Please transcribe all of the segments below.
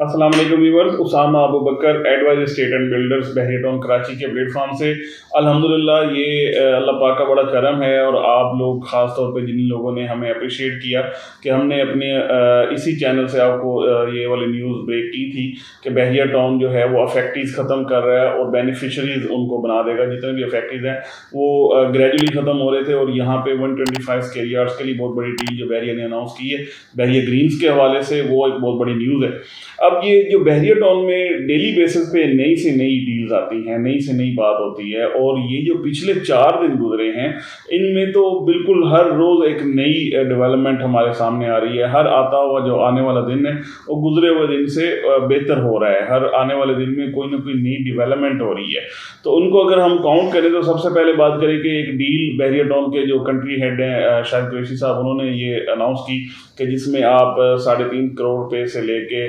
अस्सलाम वालेकुम viewers, Usama Abu Bakar advise estate and builders Bahria Town Karachi के प्लेटफॉर्म से अल्हम्दुलिल्लाह ये अल्लाह पाक का बड़ा करम है। और आप लोग ख़ास तौर पे जिन लोगों ने हमें अप्रिशिएट किया कि हमने अपने इसी चैनल से आपको ये वाली न्यूज़ ब्रेक की थी कि बहरिया टाउन जो है वो अफेक्टीज़ ख़त्म कर रहा है और बेनिफिशरीज़ उनको बना देगा। जितने भी अफेक्टीज़ हैं वो ग्रेजुअली ख़त्म हो रहे थे और यहाँ पे 125 स्क्वायर यार्ड्स के लिए बहुत बड़ी डील जो बहरिया ने अनाउंस की है बहरिया ग्रीन्स के हवाले से, वो एक बहुत बड़ी न्यूज़ है। अब ये जो बहरिया टाउन में डेली बेसिस पे नई से नई डील्स आती हैं, नई से नई बात होती है, और ये जो पिछले 4 दिन गुजरे हैं इनमें तो बिल्कुल हर रोज़ एक नई डेवलपमेंट हमारे सामने आ रही है। हर आता हुआ जो आने वाला दिन है वो गुजरे हुए दिन से बेहतर हो रहा है। हर आने वाले दिन में कोई ना कोई नई डेवलपमेंट हो रही है। तो उनको अगर हम काउंट करें तो सबसे पहले बात करें कि एक डील बहरिया टाउन के जो कंट्री हेड हैं शाहिद कुरैशी साहब, उन्होंने ये अनाउंस की कि जिसमें आप 3.5 करोड़ रुपये से लेके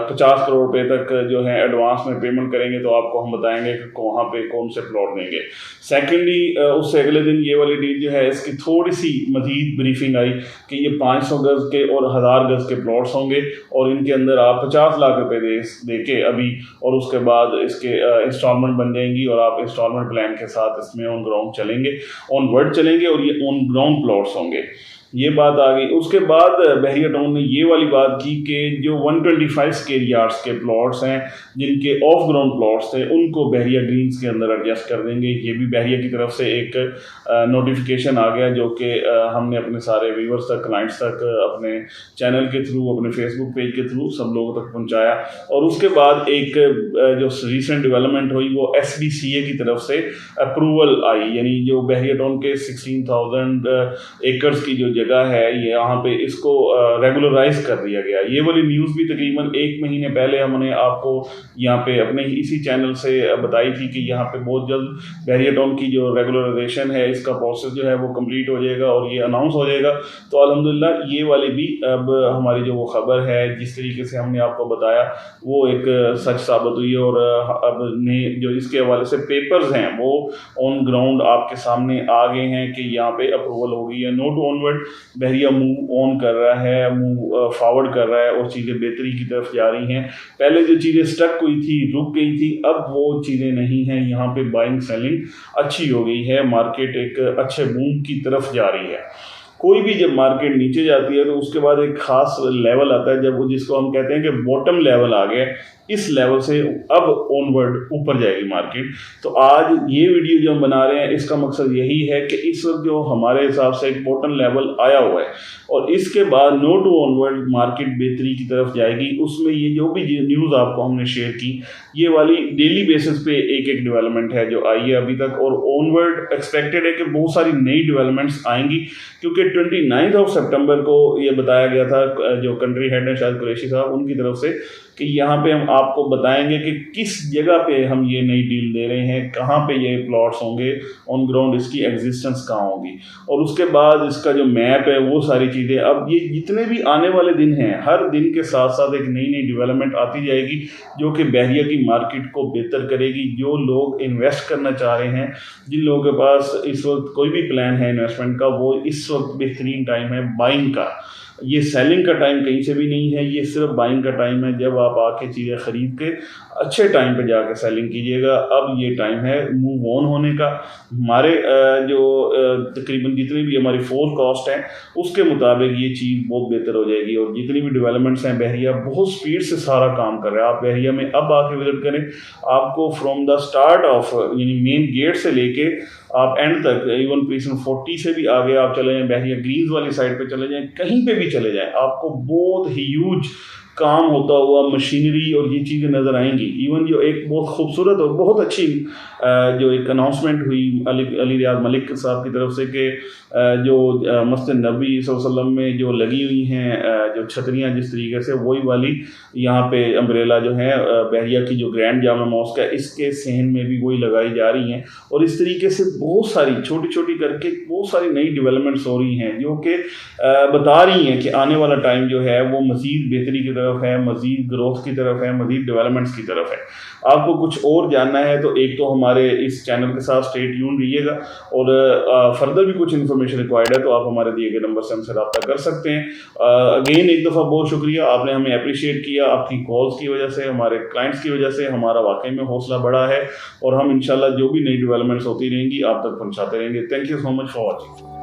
50 करोड़ रुपये तक जो है एडवांस में पेमेंट करेंगे तो आपको हम बताएंगे कि वहाँ पे कौन से प्लॉट देंगे। सेकेंडली उससे अगले दिन ये वाली डील जो है इसकी थोड़ी सी मजीद ब्रीफिंग आई कि ये 500 गज़ के और 1000 गज़ के प्लॉट्स होंगे और इनके अंदर आप 50 लाख रुपये दे के अभी, और उसके बाद इसके इंस्टॉलमेंट बन जाएंगी और आप इंस्टॉलमेंट प्लान के साथ इसमें ऑन ग्राउंड चलेंगे, ऑन वर्ड चलेंगे और ये ऑन ग्राउंड प्लॉट्स होंगे। ये बात आ गई। उसके बाद बहरिया टाउन ने ये वाली बात की कि जो 125 स्क्वायर यार्ड्स के प्लॉट्स हैं जिनके ऑफ ग्राउंड प्लॉट्स थे उनको बहरिया ग्रीन्स के अंदर एडजस्ट कर देंगे। ये भी बहरिया की तरफ से एक नोटिफिकेशन आ गया जो कि हमने अपने सारे व्यूवर्स तक, क्लाइंट्स तक अपने चैनल के थ्रू, अपने फेसबुक पेज के थ्रू सब लोगों तक पहुँचाया। और उसके बाद एक जो रिसेंट डेवलपमेंट हुई वो SDCA की तरफ से अप्रूवल आई, यानी जो बहरिया टाउन के 16,000 एकड़्स की जो जगह है ये यहाँ पे इसको रेगुलराइज कर दिया गया। ये वाली न्यूज़ भी तकरीबन 1 महीने पहले हमने आपको यहाँ पे अपने इसी चैनल से बताई थी कि यहाँ पे बहुत जल्द बहरिया टाउन की जो रेगुलराइजेशन है इसका प्रोसेस जो है वो कंप्लीट हो जाएगा और ये अनाउंस हो जाएगा। तो अल्हम्दुलिल्लाह ये वाली भी अब हमारी जो वो खबर है जिस तरीके से हमने आपको बताया वो एक सच साबित हुई है। और अब ने जो इसके हवाले से पेपर्स हैं वो ऑन ग्राउंड आपके सामने आ गए हैं कि यहाँ पे अप्रूवल हो गई है। Note onward Bahria move on कर रहा है, मूव फॉरवर्ड कर रहा है और चीज़ें बेहतरी की तरफ जा रही हैं। पहले जो चीज़ें स्टक हुई थी, रुक गई थी, अब वो चीज़ें नहीं हैं। यहाँ पे बाइंग सेलिंग अच्छी हो गई है, मार्केट एक अच्छे बूम की तरफ जा रही है। कोई भी जब मार्केट नीचे जाती है तो उसके बाद एक ख़ास लेवल आता है जब वो, जिसको हम कहते हैं कि बॉटम लेवल आ गया, इस लेवल से अब ऑनवर्ड ऊपर जाएगी मार्केट। तो आज ये वीडियो जो हम बना रहे हैं इसका मकसद यही है कि इस वक्त जो हमारे हिसाब से एक बॉटम लेवल आया हुआ है और इसके बाद नो टू ऑनवर्ड मार्केट बेहतरी की तरफ जाएगी। उसमें ये जो भी न्यूज़ आपको हमने शेयर की ये वाली डेली बेसिस पे एक एक डेवलपमेंट है जो आई है अभी तक, और ऑनवर्ड एक्सपेक्टेड है कि बहुत सारी नई डेवलपमेंट्स आएंगी क्योंकि 29 सितंबर को ये बताया गया था जो कंट्री हेड है शाहिद कुरैशी साहब उनकी तरफ से कि यहाँ पे हम आपको बताएंगे कि किस जगह पे हम ये नई डील दे रहे हैं, कहाँ पे ये प्लॉट्स होंगे, ऑन ग्राउंड इसकी एग्जिस्टेंस कहाँ होगी, और उसके बाद इसका जो मैप है वो सारी चीज़ें। अब ये जितने भी आने वाले दिन हैं हर दिन के साथ साथ एक नई नई डेवलपमेंट आती जाएगी जो कि बहरिया की मार्केट को बेहतर करेगी। जो लोग इन्वेस्ट करना चाह रहे हैं, जिन लोगों के पास इस वक्त कोई भी प्लान है इन्वेस्टमेंट का, वो इस वक्त बेहतरीन टाइम है बाइंग का। ये सेलिंग का टाइम कहीं से भी नहीं है, ये सिर्फ बाइंग का टाइम है। जब आप आके चीज़ें ख़रीद के अच्छे टाइम पे जाके सेलिंग कीजिएगा। अब ये टाइम है मूव ऑन होने का। हमारे जो तकरीबन जितनी भी हमारी फोरकास्ट है उसके मुताबिक ये चीज़ बहुत बेहतर हो जाएगी और जितनी भी डेवलपमेंट्स हैं बहरिया बहुत स्पीड से सारा काम कर रहा है। आप बहरिया में अब आके विजिट करें, आपको फ्रॉम द स्टार्ट ऑफ यानी मेन गेट से लेके आप एंड तक, इवन पीसन 40 से भी आगे आप चले जाएँ, बहरिया ग्रीन्स वाली साइड पे चले जाएँ, कहीं पे भी चले जाएँ, आपको बहुत ह्यूज काम होता हुआ मशीनरी और ये चीज़ें नज़र आएंगी। इवन जो एक बहुत खूबसूरत और बहुत अच्छी जो एक अनाउंसमेंट हुई अली रियाज मलिक साहब की तरफ से कि जो मस्जिद नबी सल्लल्लाहु अलैहि वसल्लम में जो लगी हुई हैं जो छतरियाँ जिस तरीके से वही वाली यहाँ पे अम्ब्रेला जो है बहरिया की जो ग्रैंड जामा मॉस्क है इसके सहन में भी वही लगाई जा रही हैं। और इस तरीके से बहुत सारी छोटी छोटी करके बहुत सारी नई डेवलपमेंट्स हो रही हैं जो कि बता रही हैं कि आने वाला टाइम जो है वो मज़ीद बेहतरी की तरफ طرف ہے، مزید گروتھ کی طرف ہے، مزید ڈیولپمنٹس کی طرف ہے. آپ کو کچھ اور جاننا ہے تو ایک تو ہمارے اس چینل کے ساتھ اسٹے ٹیون رہیے گا، اور فردر بھی کچھ انفارمیشن ریکوائرڈ ہے تو آپ ہمارے دیے گئے نمبر سے ہم سے رابطہ کر سکتے ہیں. اگین ایک دفعہ بہت شکریہ، آپ نے ہمیں اپریشیٹ کیا. آپ کی کالز کی وجہ سے، ہمارے کلائنٹس کی وجہ سے ہمارا واقعی میں حوصلہ بڑھا ہے، اور ہم انشاءاللہ جو بھی نئی ڈیولپمنٹس ہوتی رہیں گی آپ تک پہنچاتے رہیں گے. Thank you so much for watching.